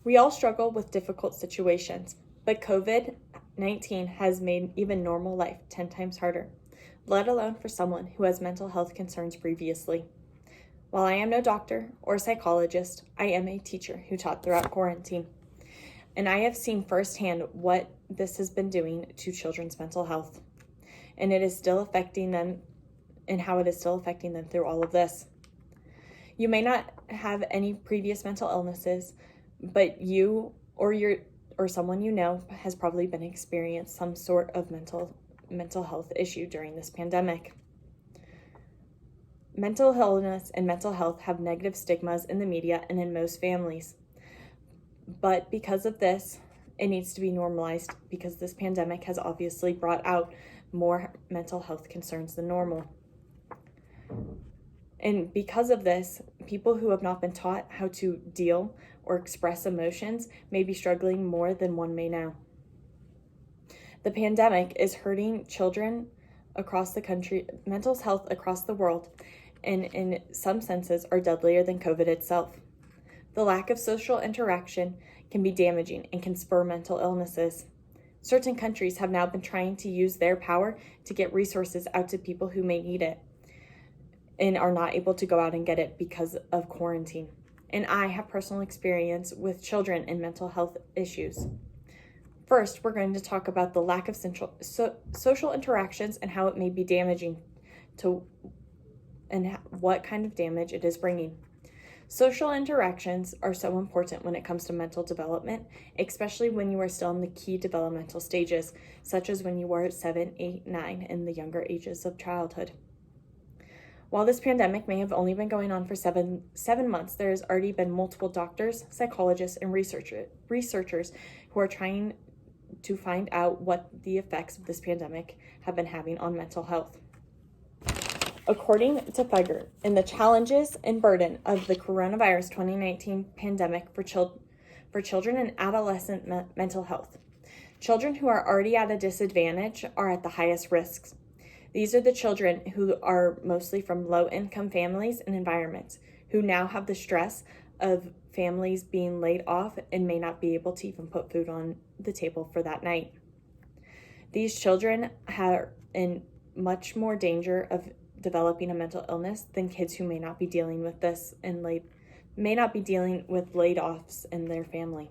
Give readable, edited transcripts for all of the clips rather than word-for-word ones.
We all struggle with difficult situations, but COVID-19 has made even normal life 10 times harder, let alone for someone who has mental health concerns previously. While I am no doctor or psychologist, I am a teacher who taught throughout quarantine, and I have seen firsthand what this has been doing to children's mental health, and it is still affecting them and how it is still affecting them through all of this. You may not have any previous mental illnesses, but you or someone you know has probably been experienced some sort of mental health issue during this pandemic. Mental illness and mental health have negative stigmas in the media and in most families. But because of this, it needs to be normalized because this pandemic has obviously brought out more mental health concerns than normal. And because of this, people who have not been taught how to deal or express emotions may be struggling more than one may now. The pandemic is hurting children across the country, mental health across the world, and in some senses are deadlier than COVID itself. The lack of social interaction can be damaging and can spur mental illnesses. Certain countries have now been trying to use their power to get resources out to people who may need it and are not able to go out and get it because of quarantine. And I have personal experience with children and mental health issues. First, we're going to talk about the lack of social interactions and how it may be damaging and what kind of damage it is bringing. Social interactions are so important when it comes to mental development, especially when you are still in the key developmental stages, such as when you are 7, 8, 9, and the younger ages of childhood. While this pandemic may have only been going on for seven months, there has already been multiple doctors, psychologists, and researchers who are trying to find out what the effects of this pandemic have been having on mental health. According to Feiger, in the challenges and burden of the coronavirus 2019 pandemic for children and adolescent mental health, children who are already at a disadvantage are at the highest risks. These are the children who are mostly from low-income families and environments, who now have the stress of families being laid off and may not be able to even put food on the table for that night. These children are in much more danger of developing a mental illness than kids who may not be dealing with this and may not be dealing with laid-offs in their family.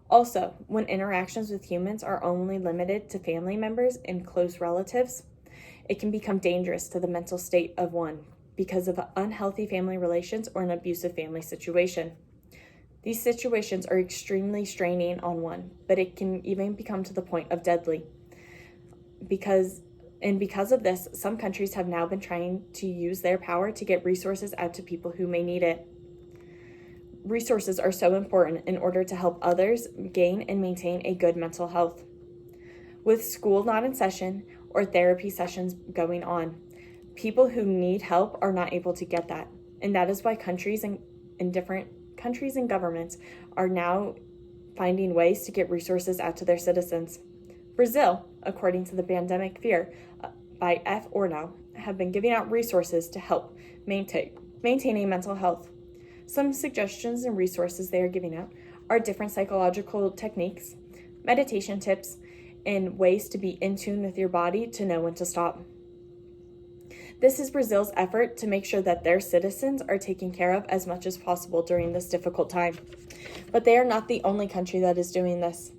Also, when interactions with humans are only limited to family members and close relatives, it can become dangerous to the mental state of one because of unhealthy family relations or an abusive family situation. These situations are extremely straining on one, but it can even become to the point of deadly. Because of this, some countries have now been trying to use their power to get resources out to people who may need it. Resources are so important in order to help others gain and maintain a good mental health. With school not in session or therapy sessions going on, people who need help are not able to get that. And that is why countries and different countries and governments are now finding ways to get resources out to their citizens. Brazil, according to the Pandemic Fear by F. Ornell, have been giving out resources to help maintaining mental health. Some suggestions and resources they are giving out are different psychological techniques, meditation tips, and ways to be in tune with your body to know when to stop. This is Brazil's effort to make sure that their citizens are taken care of as much as possible during this difficult time. But they are not the only country that is doing this.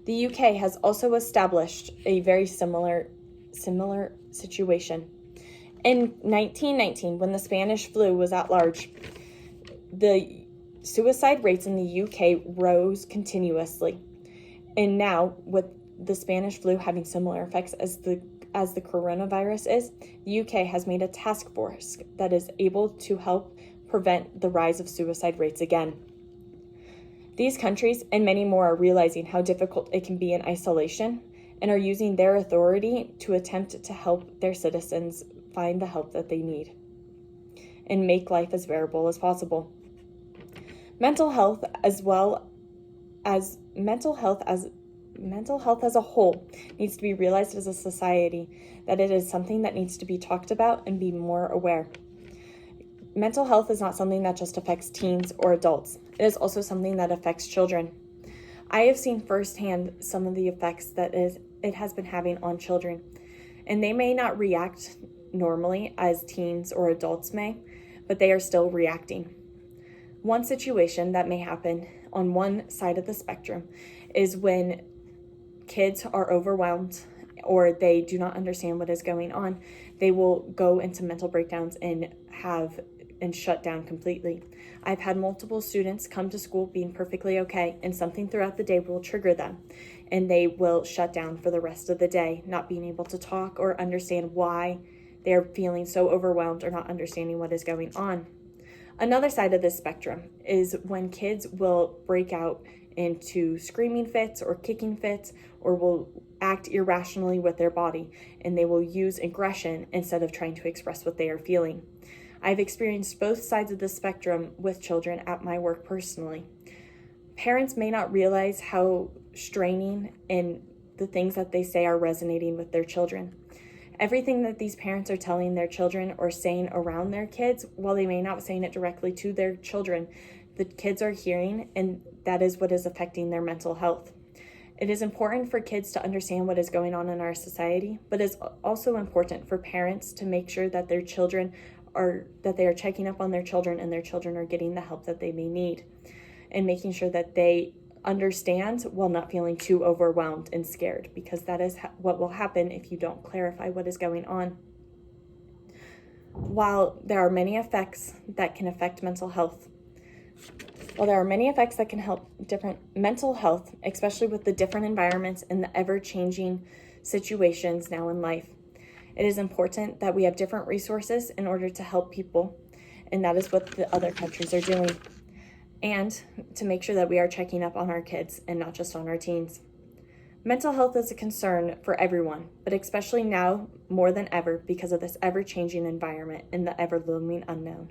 The UK has also established a very similar situation. In 1919, when the Spanish flu was at large, the suicide rates in the UK rose continuously. And now, with the Spanish flu having similar effects as the coronavirus is, the UK has made a task force that is able to help prevent the rise of suicide rates again. These countries and many more are realizing how difficult it can be in isolation and are using their authority to attempt to help their citizens find the help that they need and make life as bearable as possible. Mental health as a whole needs to be realized as a society, that it is something that needs to be talked about and be more aware. Mental health is not something that just affects teens or adults. It is also something that affects children. I have seen firsthand some of the effects that it has been having on children, and they may not react normally as teens or adults may, but they are still reacting. One situation that may happen on one side of the spectrum is when kids are overwhelmed or they do not understand what is going on, they will go into mental breakdowns and shut down completely. I've had multiple students come to school being perfectly okay, and something throughout the day will trigger them, and they will shut down for the rest of the day, not being able to talk or understand why they're feeling so overwhelmed or not understanding what is going on. Another side of this spectrum is when kids will break out into screaming fits or kicking fits, or will act irrationally with their body, and they will use aggression instead of trying to express what they are feeling. I've experienced both sides of the spectrum with children at my work personally. Parents may not realize how straining and the things that they say are resonating with their children. Everything that these parents are telling their children or saying around their kids, while they may not be saying it directly to their children, the kids are hearing, and that is what is affecting their mental health. It is important for kids to understand what is going on in our society, but it's also important for parents to make sure that they are checking up on their children, and their children are getting the help that they may need, and making sure that they understand while not feeling too overwhelmed and scared, because that is what will happen if you don't clarify what is going on. While there are many effects that can affect mental health, different mental health, especially with the different environments and the ever-changing situations now in life, it is important that we have different resources in order to help people, and that is what the other countries are doing, and to make sure that we are checking up on our kids and not just on our teens. Mental health is a concern for everyone, but especially now more than ever because of this ever-changing environment and the ever-looming unknown.